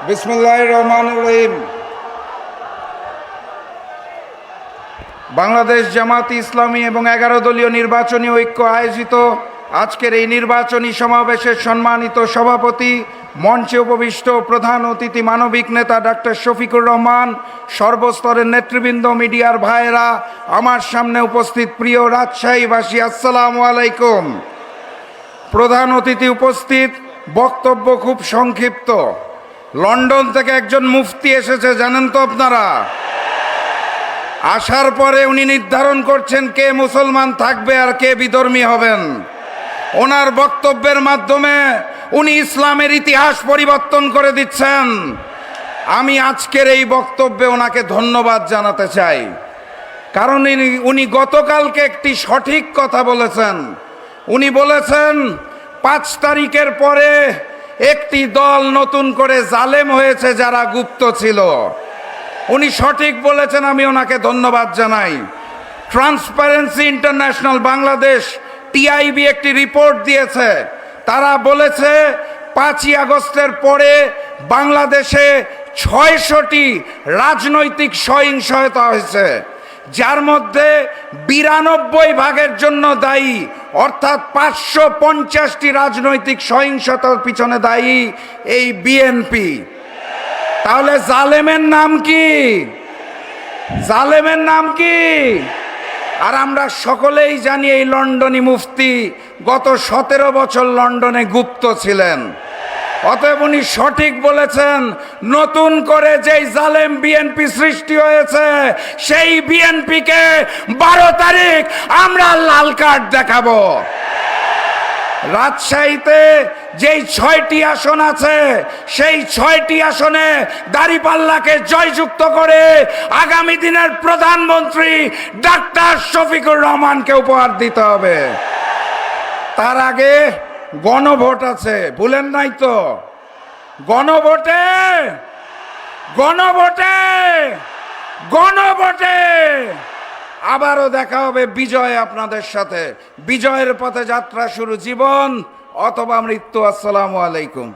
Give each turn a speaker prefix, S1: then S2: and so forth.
S1: বিসমিল্লাহির রহমানির রহিম। বাংলাদেশ জামাত ইসলামী এবং 11 দলীয় নির্বাচনী ঐক্য আয়োজিত আজকের এই নির্বাচনী সমাবেশের সম্মানিত সভাপতি, মঞ্চে উপবিষ্ট প্রধান অতিথি মানবিক নেতা ডাক্তার শফিকুর রহমান, সর্বস্তরের নেতৃবৃন্দ, মিডিয়ার ভাইয়েরা, আমার সামনে উপস্থিত প্রিয় রাজশাহীবাসী, আসসালামু আলাইকুম। প্রধান অতিথি উপস্থিত, বক্তব্য খুব সংক্ষিপ্ত। লন্ডন থেকে একজন মুফতি এসেছে, জানেন তো আপনারা? আসার পরে উনি নির্ধারণ করছেন কে মুসলমান থাকবে আর কে বিধর্মী হবেন। ওনার বক্তব্যের মাধ্যমে উনি ইসলামের ইতিহাস পরিবর্তন করে দিচ্ছেন। আমি আজকের এই বক্তব্যে ওনাকে ধন্যবাদ জানাতে চাই, কারণ উনি গতকালকে একটি সঠিক কথা বলেছেন। উনি বলেছেন 5 তারিখের পরে একটি দল নতুন করে জালেম হয়েছে যারা গুপ্ত ছিল। উনি সঠিক বলেছেন, আমি ওনাকে ধন্যবাদ জানাই। ট্রান্সপারেন্সি ইন্টারন্যাশনাল বাংলাদেশ, টিআইবি একটি রিপোর্ট দিয়েছে। তারা বলেছে 5ই আগস্টের পরে বাংলাদেশে 600টি রাজনৈতিক সহিংসতা হয়েছে, যার মধ্যে 92% জন্য দায়ী, অর্থাৎ 550টি রাজনৈতিক সহিংসতার পিছনে দায়ী এই বিএনপি। তাহলে জালেমের নাম কি? জালেমের নাম কি? আর আমরা সকলেই জানি এই লন্ডনী মুফতি গত 17 বছর লন্ডনে গুপ্ত ছিলেন। অতএব উনি সঠিক বলেছেন, নতুন করে যেই জালেম বিএনপি সৃষ্টি হয়েছে সেই বিএনপিকে 12 তারিখ আমরা লাল কার্ড দেখাবো। রাজশাহীতে যেই 6টি আসন আছে, সেই 6টি আসনে দাঁড়িপাল্লাকে জয়যুক্ত করে আগামী দিনের প্রধানমন্ত্রী ডাক্তার শফিকুর রহমানকে উপহার দিতে হবে। তার আগে গণভোট আছে, ভুলেন নাই তো? গণভোটে গণভোটে গণভোটে আবারও দেখা হবে বিজয় আপনাদের সাথে। বিজয়ের পথে যাত্রা শুরু, জীবন অথবা মৃত্যু। আসসালামু আলাইকুম।